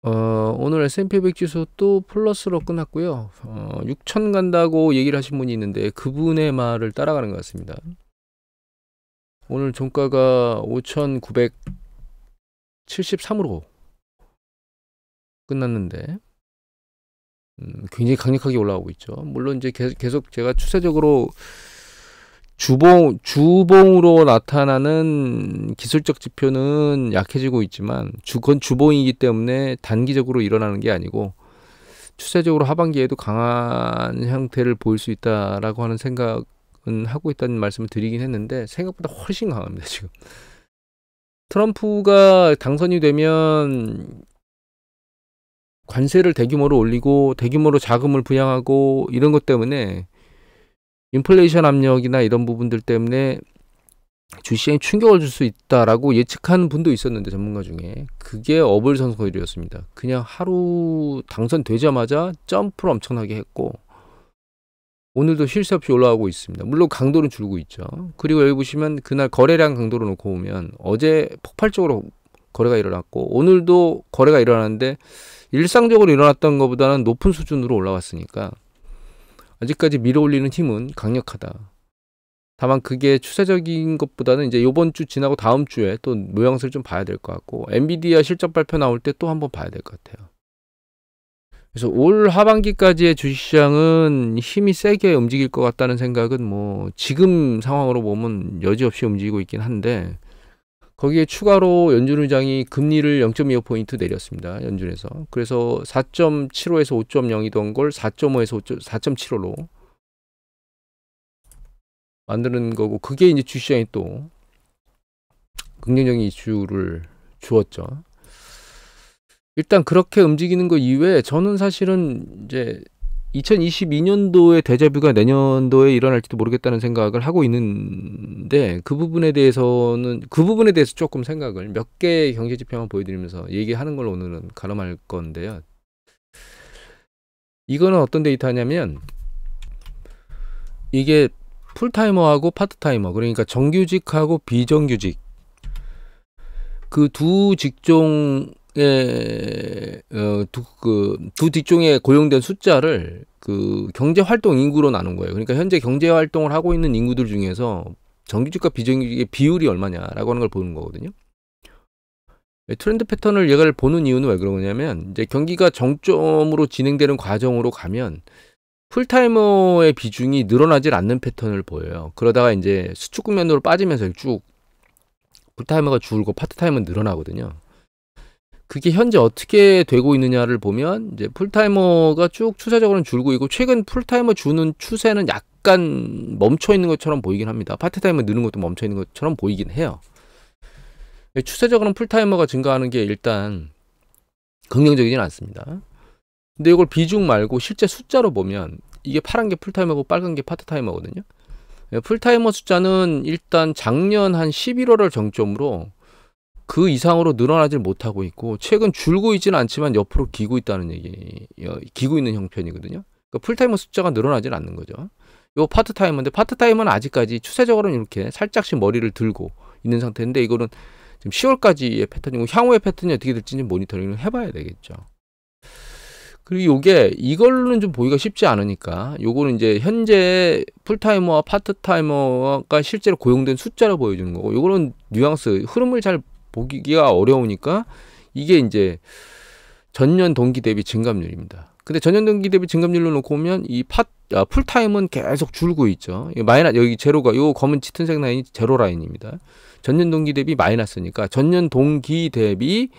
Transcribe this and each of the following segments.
오늘 S&P 500 지수 또 플러스로 끝났고요. 6천 간다고 얘기를 하신 분이 있는데 그분의 말을 따라가는 것 같습니다. 오늘 종가가 5,973으로 끝났는데 굉장히 강력하게 올라오고 있죠. 물론 이제 계속 제가 추세적으로 주봉으로 나타나는 기술적 지표는 약해지고 있지만 그건 주봉이기 때문에 단기적으로 일어나는 게 아니고 추세적으로 하반기에도 강한 형태를 보일 수 있다라고 하는 생각은 하고 있다는 말씀을 드리긴 했는데 생각보다 훨씬 강합니다. 지금 트럼프가 당선이 되면 관세를 대규모로 올리고 대규모로 자금을 부양하고 이런 것 때문에 인플레이션 압력이나 이런 부분들 때문에 주시장에 충격을 줄 수 있다라고 예측하는 분도 있었는데 전문가 중에 그게 어불성설이었습니다. 그냥 하루 당선되자마자 점프를 엄청나게 했고 오늘도 쉴 새 없이 올라가고 있습니다. 물론 강도는 줄고 있죠. 그리고 여기 보시면 그날 거래량 강도로 놓고 보면 어제 폭발적으로 거래가 일어났고 오늘도 거래가 일어났는데 일상적으로 일어났던 것보다는 높은 수준으로 올라왔으니까 아직까지 밀어올리는 힘은 강력하다. 다만 그게 추세적인 것보다는 이제 이번 주 지나고 다음 주에 또 모양새를 좀 봐야 될 것 같고 엔비디아 실적 발표 나올 때 또 한번 봐야 될 것 같아요. 그래서 올 하반기까지의 주식시장은 힘이 세게 움직일 것 같다는 생각은 뭐 지금 상황으로 보면 여지없이 움직이고 있긴 한데 거기에 추가로 연준 의장이 금리를 0.25포인트 내렸습니다. 연준에서. 그래서 4.75에서 5.0이던 걸 4.5에서 4.75로 만드는 거고 그게 이제 주시장에 또 긍정적인 이슈를 주었죠. 일단 그렇게 움직이는 거 이외에 저는 사실은 이제 2022년도에 데자뷰가 내년도에 일어날지도 모르겠다는 생각을 하고 있는데 그 부분에 대해서 조금 생각을 몇 개의 경제 지표만 보여드리면서 얘기하는 걸 오늘은 가름할 건데요. 이거는 어떤 데이터냐면 이게 풀타이머하고 파트타이머 그러니까 정규직하고 비정규직 그 두 직종의 두 직종에 고용된 숫자를 그 경제활동 인구로 나눈 거예요. 그러니까 현재 경제활동을 하고 있는 인구들 중에서 정규직과 비정규직의 비율이 얼마냐라고 하는 걸 보는 거거든요. 트렌드 패턴을 얘를 보는 이유는 왜 그러냐면 이제 경기가 정점으로 진행되는 과정으로 가면 풀타이머의 비중이 늘어나질 않는 패턴을 보여요. 그러다가 이제 수축 국면으로 빠지면서 쭉 풀타이머가 줄고 파트타이머는 늘어나거든요. 그게 현재 어떻게 되고 있느냐를 보면 이제 풀타이머가 쭉 추세적으로는 줄고 있고 최근 풀타이머 주는 추세는 약간 멈춰 있는 것처럼 보이긴 합니다. 파트타이머 느는 것도 멈춰 있는 것처럼 보이긴 해요. 추세적으로는 풀타이머가 증가하는 게 일단 긍정적이진 않습니다. 근데 이걸 비중 말고 실제 숫자로 보면 이게 파란 게 풀타이머고 빨간 게 파트타이머거든요. 풀타이머 숫자는 일단 작년 한 11월을 정점으로 그 이상으로 늘어나질 못하고 있고 최근 줄고 있지는 않지만 옆으로 기고 있다는 기고 있는 형편이거든요. 그러니까 풀타이머 숫자가 늘어나질 않는 거죠. 요 파트타이머인데 파트타이머는 아직까지 추세적으로는 이렇게 살짝씩 머리를 들고 있는 상태인데 이거는 지금 10월까지의 패턴이고 향후의 패턴이 어떻게 될지는 모니터링을 해봐야 되겠죠. 그리고 이걸로는 좀 보기가 쉽지 않으니까 요거는 이제 현재 풀타이머와 파트타이머가 실제로 고용된 숫자를 보여주는 거고 요거는 뉘앙스 흐름을 잘 보기가 어려우니까 이게 이제 전년 동기 대비 증감률입니다. 근데 전년 동기 대비 증감률로 놓고 보면 이 풀타임은 계속 줄고 있죠. 여기 제로가 요 검은 짙은색 라인이 제로 라인입니다. 전년 동기 대비 마이너스니까 전년 동기 대비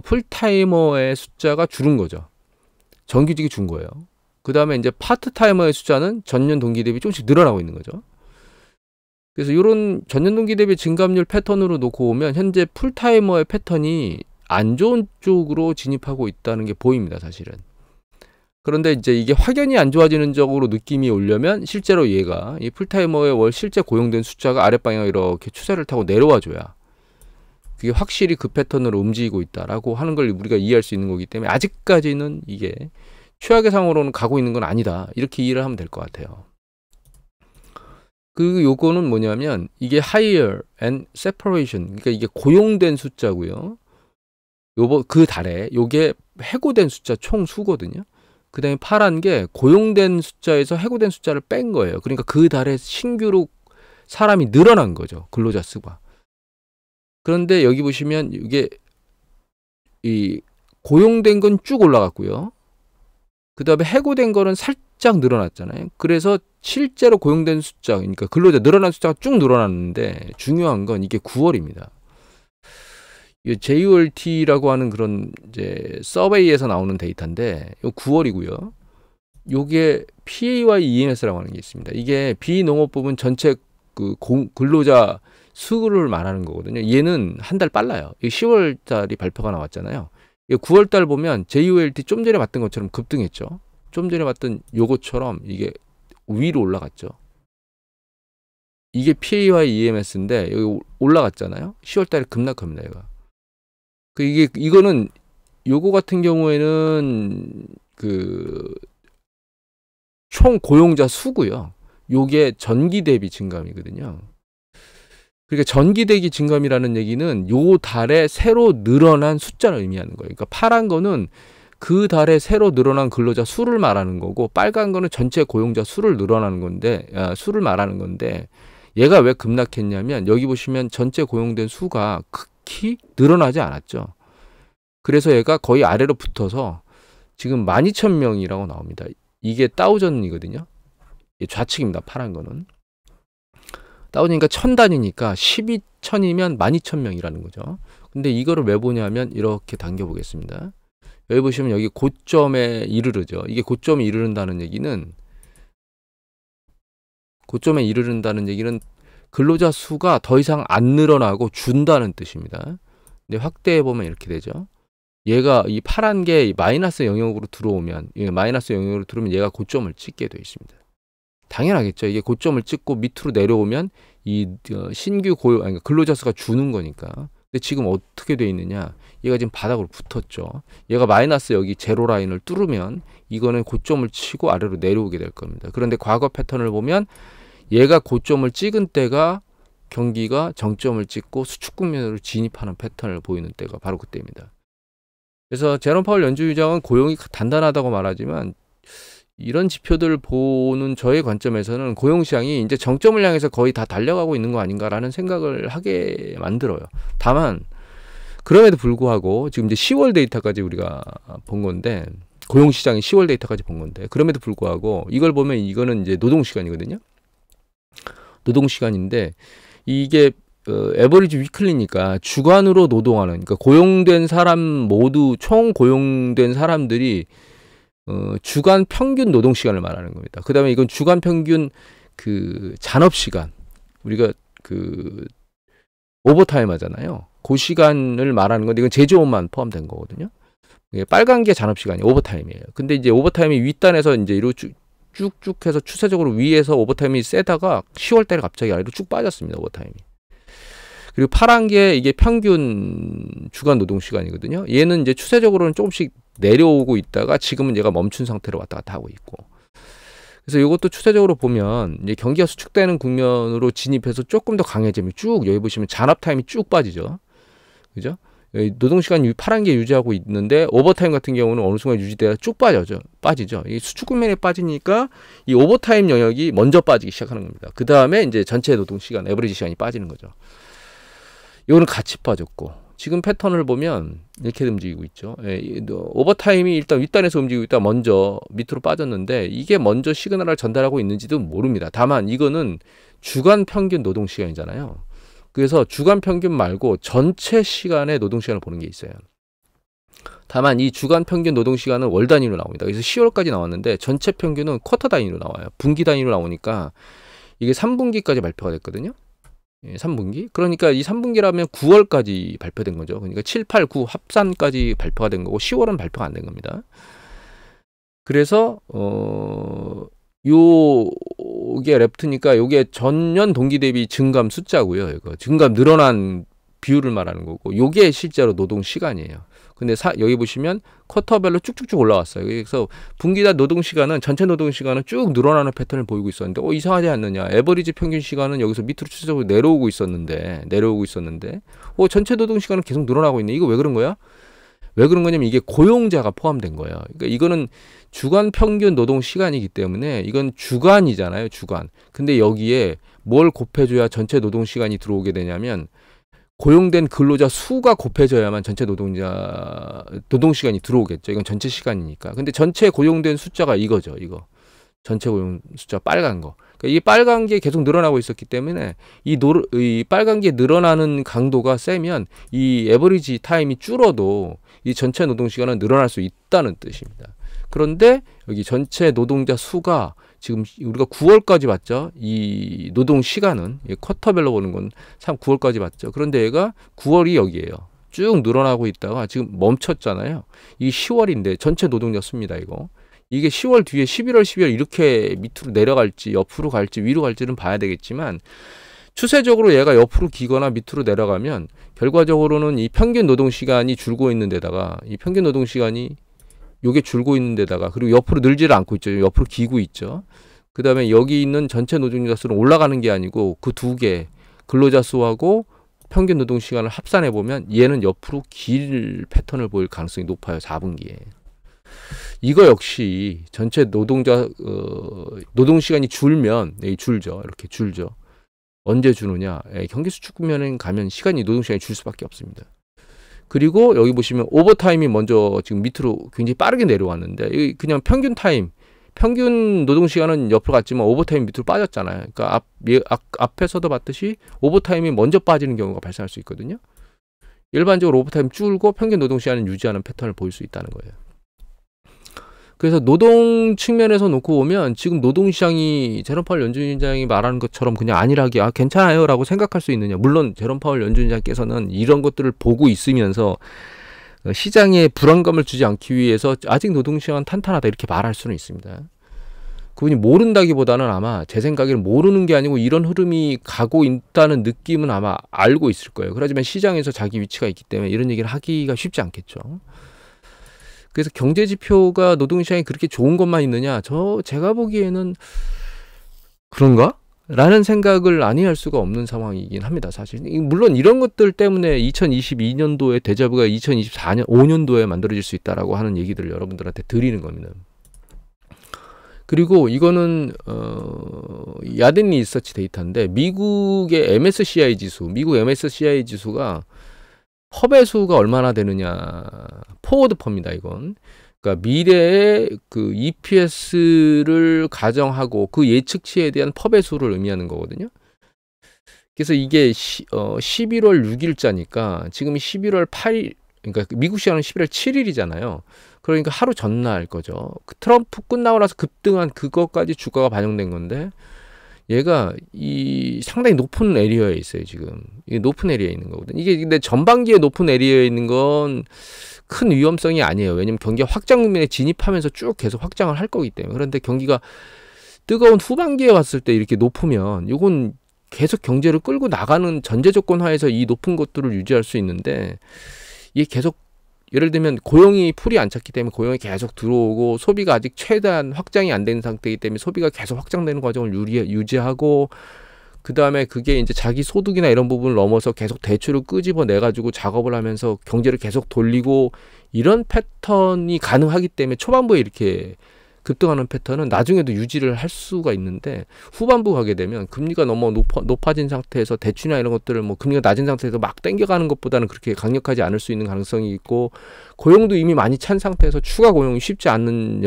풀타이머의 숫자가 줄은 거죠. 정규직이 준 거예요. 그 다음에 이제 파트타이머의 숫자는 전년 동기 대비 조금씩 늘어나고 있는 거죠. 그래서 이런 전년 동기 대비 증감률 패턴으로 놓고 보면 현재 풀타이머의 패턴이 안 좋은 쪽으로 진입하고 있다는 게 보입니다, 사실은. 그런데 이제 이게 확연히 안 좋아지는 쪽으로 느낌이 오려면 실제로 얘가 이 풀타이머의 월 실제 고용된 숫자가 아랫방향 이렇게 추세를 타고 내려와 줘야 그게 확실히 그 패턴으로 움직이고 있다라고 하는 걸 우리가 이해할 수 있는 거기 때문에 아직까지는 이게 최악의 상황으로는 가고 있는 건 아니다. 이렇게 이해를 하면 될 것 같아요. 그 요거는 뭐냐면 이게 higher and separation 그러니까 이게 고용된 숫자고요. 그 달에 요게 해고된 숫자 총 수거든요. 그다음에 파란 게 고용된 숫자에서 해고된 숫자를 뺀 거예요. 그러니까 그 달에 신규로 사람이 늘어난 거죠. 근로자 수가. 그런데 여기 보시면 이게 이 고용된 건 쭉 올라갔고요. 그다음에 해고된 거는 살짝 늘어났잖아요. 그래서 실제로 고용된 숫자, 그러니까 근로자 늘어난 숫자가 쭉 늘어났는데 중요한 건 이게 9월입니다. JOLT라고 하는 그런 이제 서베이에서 나오는 데이터인데 요 9월이고요. 요게 PAY EMS라고 하는 게 있습니다. 이게 비농업 부분 전체 그 근로자 수를 말하는 거거든요. 얘는 한 달 빨라요. 10월 달이 발표가 나왔잖아요. 9월 달 보면 JOLT 좀 전에 봤던 것처럼 급등했죠. 좀 전에 봤던 요것처럼 이게 위로 올라갔죠. 이게 PAY EMS인데 여기 올라갔잖아요. 10월 달에 급락합니다, 얘가. 이거는 요거 같은 경우에는 그 총 고용자 수고요. 요게 전기 대비 증감이거든요. 그러니까 전기 대비 증감이라는 얘기는 요 달에 새로 늘어난 숫자를 의미하는 거예요. 그러니까 파란 거는 그 달에 새로 늘어난 근로자 수를 말하는 거고, 빨간 거는 전체 고용자 수를 수를 말하는 건데, 얘가 왜 급락했냐면 여기 보시면 전체 고용된 수가 극히 늘어나지 않았죠. 그래서 얘가 거의 아래로 붙어서 지금 12,000명이라고 나옵니다. 이게 다우전이거든요. 좌측입니다. 파란 거는. 다우니까 1000단위니까 12,000이면 12,000명이라는 거죠. 근데 이거를 왜 보냐면 이렇게 당겨 보겠습니다. 여기 보시면 여기 고점에 이르르죠. 이게 고점에 이르른다는 얘기는 근로자 수가 더 이상 안 늘어나고 준다는 뜻입니다. 근데 확대해 보면 이렇게 되죠. 얘가 이 파란 게 마이너스 영역으로 들어오면 얘가 고점을 찍게 되어 있습니다. 당연하겠죠. 이게 고점을 찍고 밑으로 내려오면 이 신규 근로자 수가 주는 거니까. 근데 지금 어떻게 돼 있느냐? 얘가 지금 바닥으로 붙었죠. 얘가 마이너스 여기 제로 라인을 뚫으면 이거는 고점을 치고 아래로 내려오게 될 겁니다. 그런데 과거 패턴을 보면 얘가 고점을 찍은 때가 경기가 정점을 찍고 수축 국면으로 진입하는 패턴을 보이는 때가 바로 그때입니다. 그래서 제롬 파월 연준의장은 고용이 단단하다고 말하지만 이런 지표들을 보는 저의 관점에서는 고용 시장이 이제 정점을 향해서 거의 다 달려가고 있는 거 아닌가라는 생각을 하게 만들어요. 다만 그럼에도 불구하고 지금 이제 10월 데이터까지 우리가 본 건데, 고용 시장이 10월 데이터까지 본 건데, 그럼에도 불구하고 이걸 보면 이거는 이제 노동 시간이거든요. 노동 시간인데 이게 에버리지 위클리니까 주간으로 노동하는, 그러니까 고용된 사람 모두 총 고용된 사람들이 주간 평균 노동 시간을 말하는 겁니다. 그다음에 이건 주간 평균 그 잔업 시간, 우리가 그 오버타임 하잖아요. 그 시간을 말하는 건데 이건 제조업만 포함된 거거든요. 빨간 게 잔업 시간이 오버타임이에요. 근데 이제 오버타임이 윗단에서 이제 이로 쭉쭉 해서 추세적으로 위에서 오버타임이 세다가 10월 달에 갑자기 아래로 쭉 빠졌습니다. 오버타임이. 그리고 파란 게 이게 평균 주간 노동 시간이거든요. 얘는 이제 추세적으로는 조금씩 내려오고 있다가 지금은 얘가 멈춘 상태로 왔다 갔다 하고 있고. 그래서 이것도 추세적으로 보면 이제 경기가 수축되는 국면으로 진입해서 조금 더 강해지면 쭉 여기 보시면 잔업 타임이 쭉 빠지죠. 그죠? 노동 시간 파란 게 유지하고 있는데 오버타임 같은 경우는 어느 순간 유지돼야 쭉 빠지죠. 이 수축 국면에 빠지니까 이 오버타임 영역이 먼저 빠지기 시작하는 겁니다. 그 다음에 이제 전체 노동 시간, 에버리지 시간이 빠지는 거죠. 이거는 같이 빠졌고, 지금 패턴을 보면 이렇게 움직이고 있죠. 오버타임이 일단 윗단에서 움직이고 있다 먼저 밑으로 빠졌는데 이게 먼저 시그널을 전달하고 있는지도 모릅니다. 다만 이거는 주간 평균 노동 시간이잖아요. 그래서 주간 평균 말고 전체 시간의 노동 시간을 보는 게 있어요. 다만 이 주간 평균 노동 시간은 월 단위로 나옵니다. 그래서 10월까지 나왔는데 전체 평균은 쿼터 단위로 나와요. 분기 단위로 나오니까 이게 3분기까지 발표가 됐거든요. 3분기. 그러니까 이 3분기라면 9월까지 발표된 거죠. 그러니까 7, 8, 9 합산까지 발표가 된 거고 10월은 발표가 안 된 겁니다. 그래서 요게 레프트니까 요게 전년 동기 대비 증감 숫자고요. 이거 증감 늘어난 비율을 말하는 거고, 요게 실제로 노동 시간이에요. 근데 여기 보시면 쿼터별로 쭉쭉쭉 올라왔어요. 그래서 분기당 노동 시간은, 전체 노동 시간은 쭉 늘어나는 패턴을 보이고 있었는데 이상하지 않느냐. 에버리지 평균 시간은 여기서 밑으로 추세적으로 내려오고 있었는데 전체 노동 시간은 계속 늘어나고 있네. 이거 왜 그런 거야? 왜 그런 거냐면 이게 고용자가 포함된 거예요. 그러니까 이거는 주간 평균 노동 시간이기 때문에 이건 주간이잖아요, 주간. 근데 여기에 뭘 곱해줘야 전체 노동 시간이 들어오게 되냐면 고용된 근로자 수가 곱해져야만 전체 노동 시간이 들어오겠죠. 이건 전체 시간이니까. 근데 전체 고용된 숫자가 이거죠, 이거. 전체 고용 숫자 빨간 거. 그러니까 이 빨간 게 계속 늘어나고 있었기 때문에 이 빨간 게 늘어나는 강도가 세면 이 에버리지 타임이 줄어도 이 전체 노동 시간은 늘어날 수 있다는 뜻입니다. 그런데 여기 전체 노동자 수가 지금 우리가 9월까지 봤죠. 이 노동 시간은 쿼터별로 보는 건 참 9월까지 봤죠. 그런데 얘가 9월이 여기에요. 쭉 늘어나고 있다가 지금 멈췄잖아요. 이게 10월인데 전체 노동자 수입니다. 이게 10월 뒤에 11월, 12월 이렇게 밑으로 내려갈지 옆으로 갈지 위로 갈지는 봐야 되겠지만 추세적으로 얘가 옆으로 기거나 밑으로 내려가면 결과적으로는 이 평균 노동 시간이 줄고 있는 데다가 이 평균 노동 시간이 요게 줄고 있는 데다가 그리고 옆으로 늘지를 않고 있죠. 옆으로 기고 있죠. 그 다음에 여기 있는 전체 노동자 수는 올라가는 게 아니고 그 두 개 근로자 수하고 평균 노동 시간을 합산해 보면 얘는 옆으로 길 패턴을 보일 가능성이 높아요. 4분기에. 이거 역시 전체 노동 시간이 줄면 줄죠. 이렇게 줄죠. 언제 주느냐? 경기 수축 국면에 가면 노동 시간이 줄 수밖에 없습니다. 그리고 여기 보시면 오버타임이 먼저 지금 밑으로 굉장히 빠르게 내려왔는데 그냥 평균 노동 시간은 옆으로 갔지만 오버타임 밑으로 빠졌잖아요. 그러니까 앞에서도 봤듯이 오버타임이 먼저 빠지는 경우가 발생할 수 있거든요. 일반적으로 오버타임 줄고 평균 노동 시간을 유지하는 패턴을 보일 수 있다는 거예요. 그래서 노동 측면에서 놓고 보면 지금 노동시장이 제롬 파월 연준위원장이 말하는 것처럼 그냥 안일하게 괜찮아요 라고 생각할 수 있느냐. 물론 제롬 파월 연준위원장께서는 이런 것들을 보고 있으면서 시장에 불안감을 주지 않기 위해서 아직 노동시장은 탄탄하다 이렇게 말할 수는 있습니다. 그분이 모른다기보다는 아마 제 생각에는 모르는 게 아니고 이런 흐름이 가고 있다는 느낌은 아마 알고 있을 거예요. 그렇지만 시장에서 자기 위치가 있기 때문에 이런 얘기를 하기가 쉽지 않겠죠. 그래서 경제지표가 노동시장이 그렇게 좋은 것만 있느냐? 제가 보기에는 그런가? 라는 생각을 아니할 수가 없는 상황이긴 합니다. 사실. 물론 이런 것들 때문에 2022년도에 데자부가 2024년, 5년도에 만들어질 수 있다라고 하는 얘기들을 여러분들한테 드리는 겁니다. 그리고 이거는 야든 리서치 데이터인데 미국의 MSCI 지수, 미국 MSCI 지수가 퍼 배수가 얼마나 되느냐. 포워드 퍼입니다, 이건. 그러니까 미래의 그 EPS를 가정하고 그 예측치에 대한 퍼 배수를 의미하는 거거든요. 그래서 이게 11월 6일자니까 지금 11월 8일, 그러니까 미국 시간은 11월 7일이잖아요. 그러니까 하루 전날 거죠. 그 트럼프 끝나고 나서 급등한 그것까지 주가가 반영된 건데 얘가 상당히 높은 에리어에 있어요, 지금. 이게 높은 에리어에 있는 거거든요. 이게 근데 전반기에 높은 에리어에 있는 건 큰 위험성이 아니에요. 왜냐면 경기가 확장 국면에 진입하면서 쭉 계속 확장을 할 거기 때문에. 그런데 경기가 뜨거운 후반기에 왔을 때 이렇게 높으면 이건 계속 경제를 끌고 나가는 전제 조건 하에서 이 높은 것들을 유지할 수 있는데 이게 계속 예를 들면 고용이 풀이 안 찼기 때문에 고용이 계속 들어오고 소비가 아직 최대한 확장이 안 된 상태이기 때문에 소비가 계속 확장되는 과정을 유지하고 그 다음에 그게 이제 자기 소득이나 이런 부분을 넘어서 계속 대출을 끄집어내가지고 작업을 하면서 경제를 계속 돌리고 이런 패턴이 가능하기 때문에 초반부에 이렇게 급등하는 패턴은 나중에도 유지를 할 수가 있는데 후반부 가게 되면 금리가 너무 높아진 상태에서 대출이나 이런 것들을 금리가 낮은 상태에서 막 땡겨가는 것보다는 그렇게 강력하지 않을 수 있는 가능성이 있고 고용도 이미 많이 찬 상태에서 추가 고용이 쉽지 않는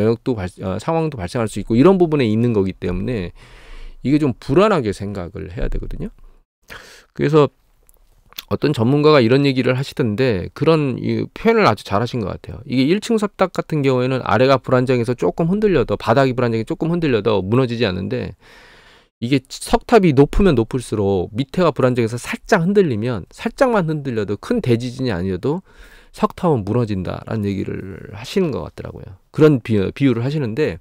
상황도 발생할 수 있고 이런 부분에 있는 거기 때문에 이게 좀 불안하게 생각을 해야 되거든요. 그래서 어떤 전문가가 이런 얘기를 하시던데 그런 표현을 아주 잘하신 것 같아요. 이게 1층 석탑 같은 경우에는 아래가 불안정해서 조금 흔들려도 바닥이 불안정해 조금 흔들려도 무너지지 않는데 이게 석탑이 높으면 높을수록 밑에가 불안정해서 살짝 흔들리면 살짝만 흔들려도 큰 대지진이 아니어도 석탑은 무너진다라는 얘기를 하시는 것 같더라고요. 그런 비유를 하시는데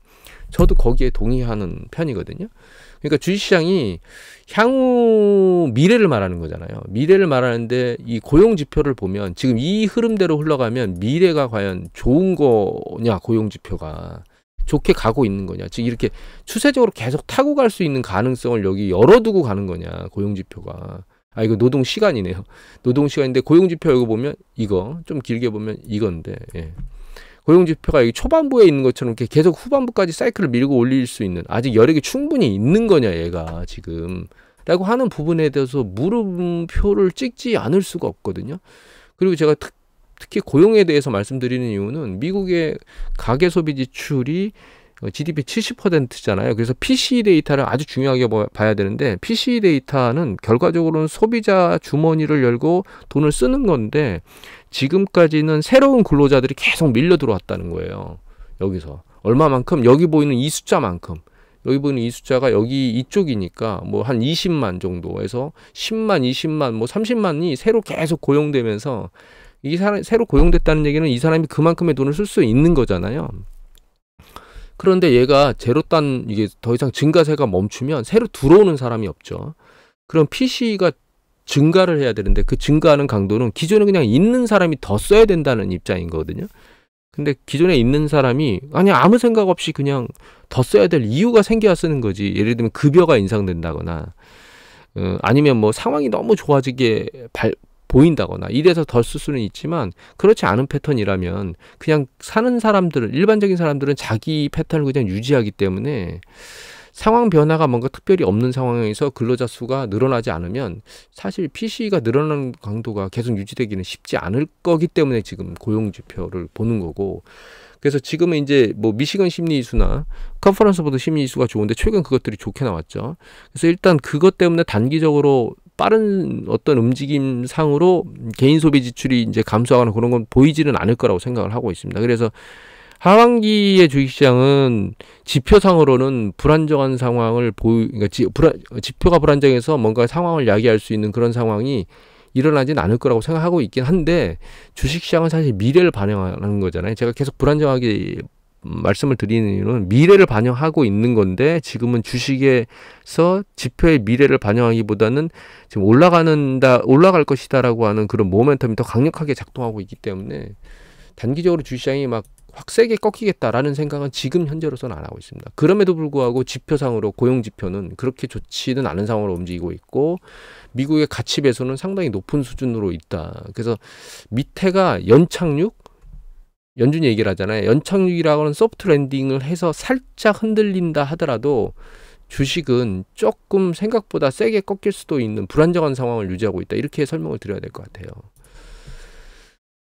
저도 거기에 동의하는 편이거든요. 그러니까 주식시장이 향후 미래를 말하는 거잖아요. 미래를 말하는데 이 고용 지표를 보면 지금 이 흐름대로 흘러가면 미래가 과연 좋은 거냐, 고용 지표가 좋게 가고 있는 거냐, 즉 이렇게 추세적으로 계속 타고 갈 수 있는 가능성을 여기 열어두고 가는 거냐, 고용 지표가. 아, 이거 노동 시간이네요. 노동 시간인데 고용지표 이거 보면 이거 좀 길게 보면 이건데, 예. 고용지표가 여기 초반부에 있는 것처럼 이렇게 계속 후반부까지 사이클을 밀고 올릴 수 있는 아직 여력이 충분히 있는 거냐 얘가 지금 라고 하는 부분에 대해서 물음표를 찍지 않을 수가 없거든요. 그리고 제가 특히 고용에 대해서 말씀드리는 이유는 미국의 가계소비 지출이 GDP 70%잖아요. 그래서 PCE 데이터를 아주 중요하게 봐야 되는데 PCE 데이터는 결과적으로는 소비자 주머니를 열고 돈을 쓰는 건데 지금까지는 새로운 근로자들이 계속 밀려 들어왔다는 거예요. 여기서 얼마만큼 여기 보이는 이 숫자만큼 여기 보이는 이 숫자가 여기 이쪽이니까 뭐 한 20만 정도에서 10만, 20만, 뭐 30만이 새로 계속 고용되면서 이 사람 새로 고용됐다는 얘기는 이 사람이 그만큼의 돈을 쓸 수 있는 거잖아요. 그런데 얘가 제로단 이게 더 이상 증가세가 멈추면 새로 들어오는 사람이 없죠. 그럼 PC가 증가를 해야 되는데 그 증가하는 강도는 기존에 그냥 있는 사람이 더 써야 된다는 입장인 거거든요. 근데 기존에 있는 사람이 아니 아무 생각 없이 그냥 더 써야 될 이유가 생겨야 쓰는 거지. 예를 들면 급여가 인상된다거나 아니면 뭐 상황이 너무 좋아지게 보인다거나 이래서 덜 쓸 수는 있지만 그렇지 않은 패턴이라면 그냥 사는 사람들은 일반적인 사람들은 자기 패턴을 그냥 유지하기 때문에 상황 변화가 뭔가 특별히 없는 상황에서 근로자 수가 늘어나지 않으면 사실 PC가 늘어나는 강도가 계속 유지되기는 쉽지 않을 거기 때문에 지금 고용지표를 보는 거고 그래서 지금은 이제 뭐 미시건 심리지수나 컨퍼런스 보드 심리지수가 좋은데 최근 그것들이 좋게 나왔죠. 그래서 일단 그것 때문에 단기적으로 빠른 어떤 움직임 상으로 개인 소비 지출이 이제 감소하거나 그런 건 보이지는 않을 거라고 생각을 하고 있습니다. 그래서 하반기의 주식시장은 지표상으로는 불안정한 상황을 그러니까 지표가 불안정해서 뭔가 상황을 야기할 수 있는 그런 상황이 일어나진 않을 거라고 생각하고 있긴 한데 주식시장은 사실 미래를 반영하는 거잖아요. 제가 계속 불안정하게 말씀을 드리는 이유는 미래를 반영하고 있는 건데 지금은 주식에서 지표의 미래를 반영하기보다는 지금 올라갈 것이다라고 하는 그런 모멘텀이 더 강력하게 작동하고 있기 때문에 단기적으로 주식시장이 막 확 세게 꺾이겠다라는 생각은 지금 현재로서는 안 하고 있습니다. 그럼에도 불구하고 지표상으로 고용지표는 그렇게 좋지는 않은 상황으로 움직이고 있고 미국의 가치 배수는 상당히 높은 수준으로 있다. 그래서 밑에가 연착륙 연준이 얘기를 하잖아요. 연착륙이라고 하는 소프트 랜딩을 해서 살짝 흔들린다 하더라도 주식은 조금 생각보다 세게 꺾일 수도 있는 불안정한 상황을 유지하고 있다. 이렇게 설명을 드려야 될 것 같아요.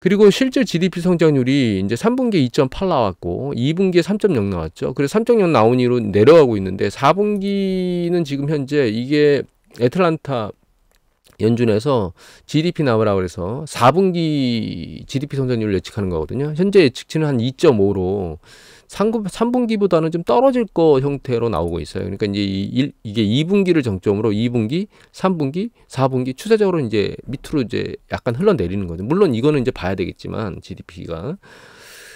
그리고 실제 GDP 성장률이 이제 3분기에 2.8 나왔고 2분기에 3.0 나왔죠. 그래서 3.0 나온 이후로 내려가고 있는데 4분기는 지금 현재 이게 애틀란타 연준에서 GDP 나오라고 해서 4분기 GDP 성장률을 예측하는 거거든요. 현재 예측치는 한 2.5로 3분기보다는 좀 떨어질 거 형태로 나오고 있어요. 그러니까 이제 이게 2분기를 정점으로 2분기, 3분기, 4분기 추세적으로 이제 밑으로 이제 약간 흘러내리는 거죠. 물론 이거는 이제 봐야 되겠지만 GDP가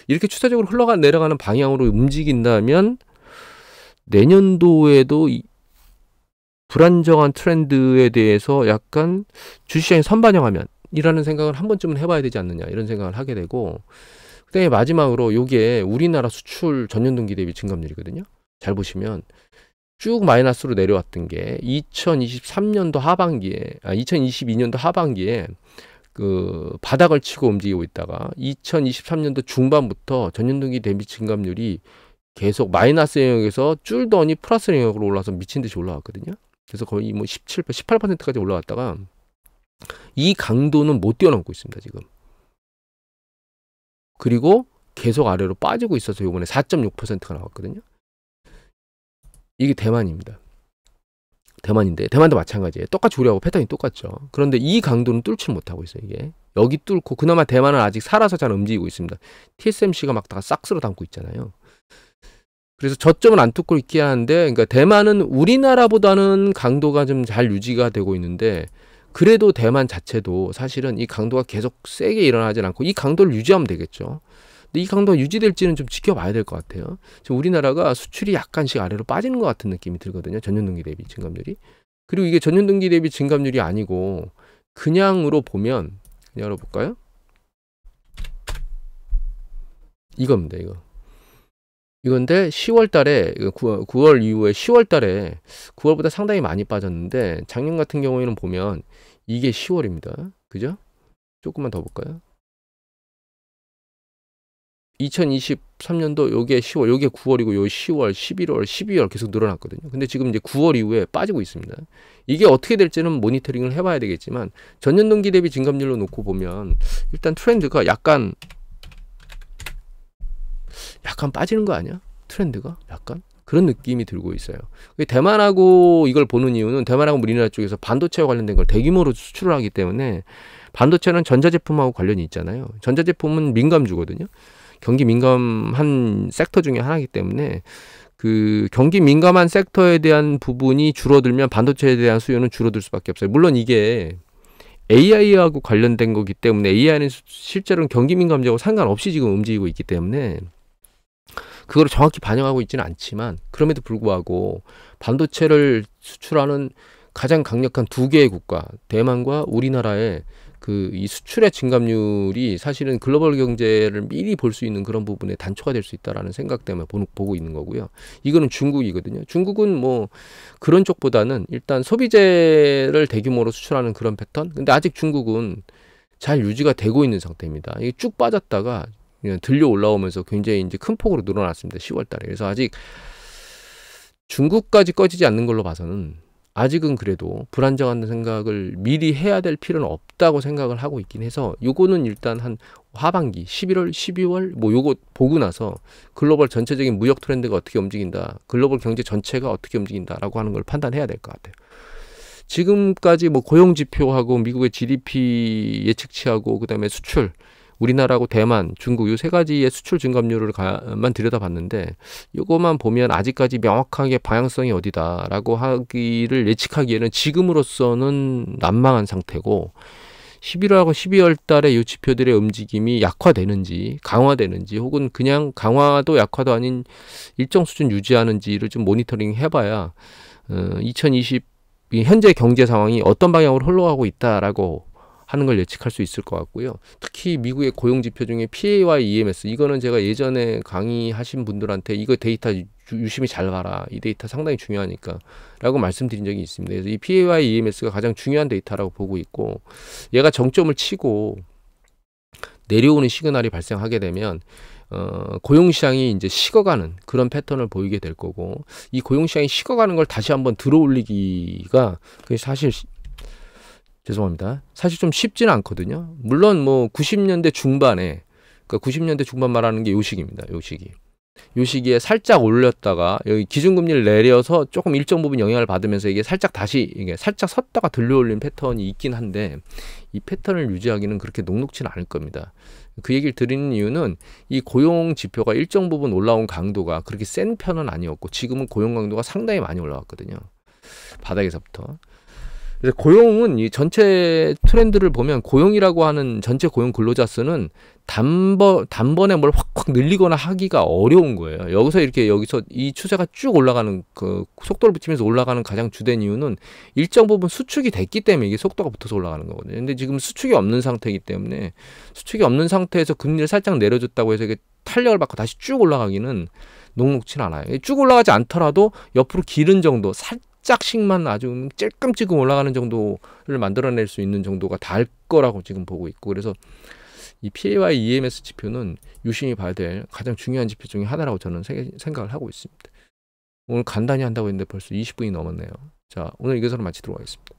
이렇게 추세적으로 내려가는 방향으로 움직인다면 내년도에도 불안정한 트렌드에 대해서 약간 주식시장이 선반영하면 이라는 생각을 한 번쯤은 해봐야 되지 않느냐 이런 생각을 하게 되고 그다음에 마지막으로 요게 우리나라 수출 전년동기 대비 증감률이거든요. 잘 보시면 쭉 마이너스로 내려왔던 게 2023년도 하반기에 2022년도 하반기에 그 바닥을 치고 움직이고 있다가 2023년도 중반부터 전년동기 대비 증감률이 계속 마이너스 영역에서 줄더니 플러스 영역으로 올라서 미친 듯이 올라왔거든요. 그래서 거의 뭐 18%까지 올라왔다가 이 강도는 못 뛰어넘고 있습니다, 지금. 그리고 계속 아래로 빠지고 있어서 이번에 4.6%가 나왔거든요. 이게 대만입니다. 대만인데 대만도 마찬가지예요. 똑같이 우리하고 패턴이 똑같죠. 그런데 이 강도는 뚫지 못하고 있어요. 이게 여기 뚫고 그나마 대만은 아직 살아서 잘 움직이고 있습니다. TSMC가 막 다 싹 쓸어 담고 있잖아요. 그래서 저점은 안 뚫고 있긴 하는데 그러니까 대만은 우리나라보다는 강도가 좀 잘 유지가 되고 있는데 그래도 대만 자체도 사실은 이 강도가 계속 세게 일어나진 않고 이 강도를 유지하면 되겠죠. 근데 이 강도가 유지될지는 좀 지켜봐야 될 것 같아요. 지금 우리나라가 수출이 약간씩 아래로 빠지는 것 같은 느낌이 들거든요. 전년동기 대비 증감률이. 그리고 이게 전년동기 대비 증감률이 아니고 그냥으로 보면 그냥으로 볼까요? 이겁니다. 이거. 이건데 10월 달에 9월 이후에 10월 달에 9월보다 상당히 많이 빠졌는데 작년 같은 경우에는 보면 이게 10월입니다. 그죠? 조금만 더 볼까요? 2023년도 요게 10월, 요게 9월이고 요 10월, 11월, 12월 계속 늘어났거든요. 근데 지금 이제 9월 이후에 빠지고 있습니다. 이게 어떻게 될지는 모니터링을 해봐야 되겠지만 전년 동기 대비 증감률로 놓고 보면 일단 트렌드가 약간 빠지는 거 아니야? 트렌드가 약간 그런 느낌이 들고 있어요. 대만하고 이걸 보는 이유는 대만하고 우리나라 쪽에서 반도체와 관련된 걸 대규모로 수출을 하기 때문에 반도체는 전자제품하고 관련이 있잖아요. 전자제품은 민감주거든요. 경기 민감한 섹터 중에 하나이기 때문에 그 경기 민감한 섹터에 대한 부분이 줄어들면 반도체에 대한 수요는 줄어들 수밖에 없어요. 물론 이게 AI하고 관련된 거기 때문에 AI는 실제로는 경기 민감제하고 상관없이 지금 움직이고 있기 때문에 그걸 정확히 반영하고 있지는 않지만 그럼에도 불구하고 반도체를 수출하는 가장 강력한 두 개의 국가, 대만과 우리나라의 그 이 수출의 증감률이 사실은 글로벌 경제를 미리 볼 수 있는 그런 부분에 단초가 될 수 있다라는 생각 때문에 보고 있는 거고요. 이거는 중국이거든요. 중국은 뭐 그런 쪽보다는 일단 소비재를 대규모로 수출하는 그런 패턴. 근데 아직 중국은 잘 유지가 되고 있는 상태입니다. 이게 쭉 빠졌다가 그냥 들려 올라오면서 굉장히 이제 큰 폭으로 늘어났습니다. 10월 달에. 그래서 아직 중국까지 꺼지지 않는 걸로 봐서는 아직은 그래도 불안정한 생각을 미리 해야 될 필요는 없다고 생각을 하고 있긴 해서 요거는 일단 한 하반기 11월, 12월 뭐 요거 보고 나서 글로벌 전체적인 무역 트렌드가 어떻게 움직인다, 글로벌 경제 전체가 어떻게 움직인다라고 하는 걸 판단해야 될 것 같아요. 지금까지 뭐 고용 지표하고 미국의 GDP 예측치하고 그다음에 수출 우리나라하고 대만, 중국 이 세 가지의 수출 증감률을만 들여다봤는데 이것만 보면 아직까지 명확하게 방향성이 어디다라고 하기를 예측하기에는 지금으로서는 난망한 상태고 11월하고 12월 달에 이 지표들의 움직임이 약화되는지 강화되는지 혹은 그냥 강화도 약화도 아닌 일정 수준 유지하는지를 좀 모니터링 해봐야 2020 현재 경제 상황이 어떤 방향으로 흘러가고 있다라고 하는 걸 예측할 수 있을 것 같고요. 특히 미국의 고용 지표 중에 PAY EMS 이거는 제가 예전에 강의하신 분들한테 이거 데이터 유심히 잘 봐라. 이 데이터 상당히 중요하니까 라고 말씀드린 적이 있습니다. 그래서 이 PAY EMS가 가장 중요한 데이터라고 보고 있고 얘가 정점을 치고 내려오는 시그널이 발생하게 되면 고용시장이 이제 식어가는 그런 패턴을 보이게 될 거고 이 고용시장이 식어가는 걸 다시 한번 들어올리기가 그게 사실 죄송합니다. 사실 좀 쉽지는 않거든요. 물론 뭐 90년대 중반에 그러니까 90년대 중반 말하는 게 요 시기입니다. 요 시기. 요 시기에 살짝 올렸다가 여기 기준금리를 내려서 조금 일정 부분 영향을 받으면서 이게 살짝 다시 이게 살짝 섰다가 들려올린 패턴이 있긴 한데 이 패턴을 유지하기는 그렇게 녹록지는 않을 겁니다. 그 얘기를 드리는 이유는 이 고용 지표가 일정 부분 올라온 강도가 그렇게 센 편은 아니었고 지금은 고용 강도가 상당히 많이 올라왔거든요. 바닥에서부터. 그래서 고용은 이 전체 트렌드를 보면 고용이라고 하는 전체 고용 근로자 수는 단번에 뭘 확확 늘리거나 하기가 어려운 거예요. 여기서 이 추세가 쭉 올라가는 그 속도를 붙이면서 올라가는 가장 주된 이유는 일정 부분 수축이 됐기 때문에 이게 속도가 붙어서 올라가는 거거든요. 근데 지금 수축이 없는 상태이기 때문에 수축이 없는 상태에서 금리를 살짝 내려줬다고 해서 이게 탄력을 받고 다시 쭉 올라가기는 녹록치는 않아요. 쭉 올라가지 않더라도 옆으로 기른 정도 살짝씩만 아주 찔끔찔끔 올라가는 정도를 만들어낼 수 있는 정도가 닿을 거라고 지금 보고 있고 그래서 이 PAY EMS 지표는 유심히 봐야 될 가장 중요한 지표 중에 하나라고 저는 생각을 하고 있습니다. 오늘 간단히 한다고 했는데 벌써 20분이 넘었네요. 자, 오늘 이것으로 마치도록 하겠습니다.